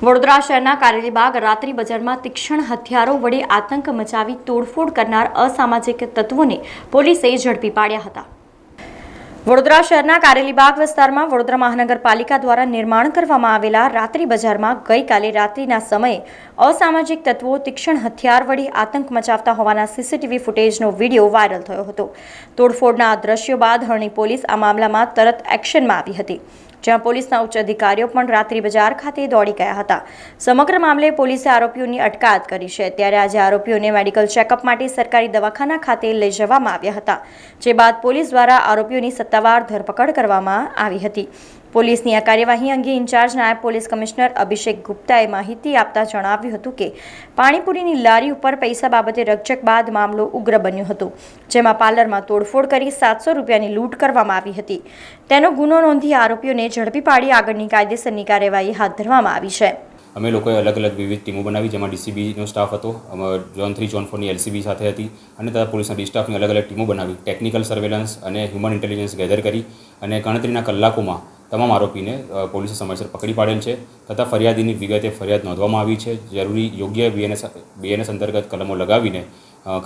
વડોદરા શહેરના કારેલીબાગ રાત્રિ બજારમાં તીક્ષ્ણ હથિયારો વડે આતંક મચાવી તોડફોડ કરનાર અસામાજિક તત્વોને પોલીસે ઝડપી પાડ્યા હતા। વડોદરા શહેરના કારેલીબાગ વિસ્તારમાં વડોદરા મહાનગરપાલિકા દ્વારા નિર્માણ કરવામાં આવેલા રાત્રિ બજારમાં ગઈકાલે રાત્રિના સમયે અસામાજિક તત્વો તીક્ષ્ણ હથિયાર વડે આતંક મચાવતા હોવાના સીસીટીવી ફૂટેજનો વિડીયો વાયરલ થયો હતો। તોડફોડના દ્રશ્યો બાદ હરણી પોલીસ આ મામલામાં તરત એક્શનમાં આવી હતી, જ્યાં પોલીસના ઉચ્ચ અધિકારીઓ પણ રાત્રિ બજાર ખાતે દોડી ગયા હતા। સમગ્ર મામલે પોલીસે આરોપીઓની અટકાયત કરી છે, ત્યારે આજે આરોપીઓને મેડિકલ ચેકઅપ માટે સરકારી દવાખાના ખાતે લઈ જવામાં આવ્યા હતા, જે બાદ પોલીસ દ્વારા આરોપીઓની સત્તાવાર ધરપકડ કરવામાં આવી હતી। પોલીસની આ કાર્યવાહી અંગે ઇન્ચાર્જ નાયબ પોલીસ કમિશનર અભિષેક ગુપ્તાએ માહિતી આપતા જણાવ્યું હતું કે પાણીપુરીની લારી ઉપર પૈસા બાબતે રકઝક બાદ મામલો ઉગ્ર બન્યો હતો, જેમાં પાર્લરમાં તોડફોડ કરી 700 રૂપિયાની લૂંટ કરવામાં આવી હતી। તેનો ગુનો નોંધી આરોપીઓને ઝડપી પાડી આગળની કાયદેસરની કાર્યવાહી હાથ ધરવામાં આવી છે। અમે લોકોએ અલગ અલગ વિવિધ ટીમો બનાવી, જેમાં ડીસીબીનો સ્ટાફ હતો, ઝોન 3 ઝોન 4ની એલસીબી સાથે હતી અને તથા પોલીસના ડી સ્ટાફની અલગ અલગ ટીમો બનાવી ટેકનિકલ સર્વેલન્સ અને હ્યુમન ઇન્ટેલિજન્સ ગેધર કરી અને ગણતરીના કલાકોમાં તમામ આરોપીને પોલીસે સમયસર પકડી પાડેલ છે તથા ફરિયાદીની વિગતે ફરિયાદ નોંધવામાં આવી છે। જરૂરી યોગ્ય બીએનએસ અંતર્ગત કલમો લગાવીને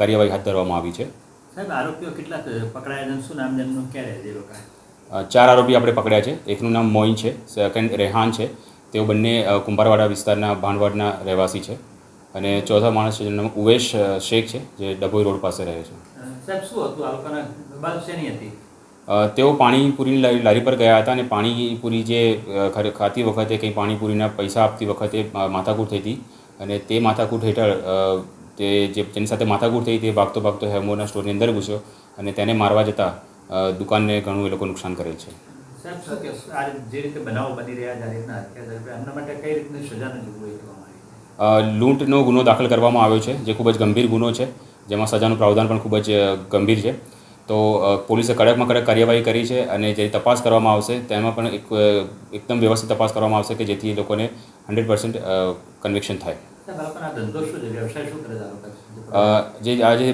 કાર્યવાહી હાથ ધરવામાં આવી છે। સાહેબ, આરોપીઓ કેટલા પકડાયા છે? શું નામ તેમનું? ક્યારે જે લોકો? 4 આરોપી આપણે પકડ્યા છે। એકનું નામ મોઇન છે, સેકન્ડ રેહાન છે, તેઓ બંને કુંભારવાડા વિસ્તારના ભાણવડના રહેવાસી છે, અને ચોથા માણસ છે જેનું નામ ઉવેશ શેખ છે, જે ડભોઈ રોડ પાસે રહે છે। સાહેબ, શું હતું આ લોકોના બાદ શેની હતી? તેઓ પાણીપુરીની લારી પર ગયા હતા અને પાણીપુરી જે ખાતી વખતે કંઈ પાણીપુરીના પૈસા આપતી વખતે માથાકૂટ થઈ હતી, અને તે માથાકૂટ હેઠળ જેની સાથે માથાકૂટ થઈ તે ભાગતો ભાગતો હેમોરના સ્ટોરની અંદર ઘૂસ્યો અને તેને મારવા જતાં દુકાનને ઘણું એ લોકો નુકસાન કરેલ છે। સાહેબ, શું કે આ જે રીતે બનાવો બની રહ્યા છે, આ રીતના હત્યા એમના માટે કઈ રીતની સજાની જોગવાઈ કરવામાં આવી? લૂંટનો ગુનો દાખલ કરવામાં આવ્યો છે, જે ખૂબ જ ગંભીર ગુનો છે, જેમાં સજાનું પ્રાવધાન પણ ખૂબ જ ગંભીર છે। તો પોલીસે કડકમાં કડક કાર્યવાહી કરી છે અને જે તપાસ કરવામાં આવશે તેમાં પણ એકદમ વ્યવસ્થિત તપાસ કરવામાં આવશે કે જેથી એ લોકોને 100% કન્વિક્શન થાય। જે આજે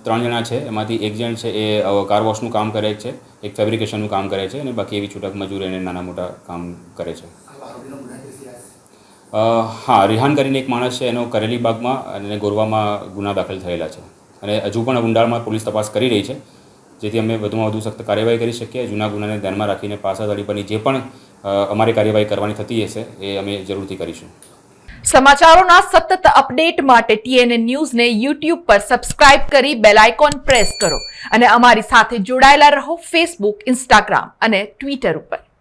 3 જણા છે એમાંથી એક જણ છે એ કાર વોશનું કામ કરે છે, એક ફેબ્રિકેશનનું કામ કરે છે અને બાકી એવી છૂટક મજૂરી અને નાના મોટા કામ કરે છે। હા, રિહાન કરીને એક માણસ છે, એનો કારેલીબાગમાં અને ગોરવામાં ગુના દાખલ થયેલા છે અને હજુ પણ ઊંડાણમાં પોલીસ તપાસ કરી રહી છે, જેથી અમે વધુમાં વધુ સખ્ત કાર્યવાહી કરી શકીએ। જૂના ગુનાને ધ્યાનમાં રાખીને પાસાવાળી પરની જે પણ અમારી કાર્યવાહી કરવાની થતી હશે એ અમે જરૂરથી કરીશું। સમાચારોના સતત અપડેટ માટે TNN ન્યૂઝને YouTube પર સબસ્ક્રાઇબ કરી બેલ આઇકોન પ્રેસ કરો અને અમારી સાથે જોડાયેલા રહો Facebook, Instagram અને Twitter ઉપર।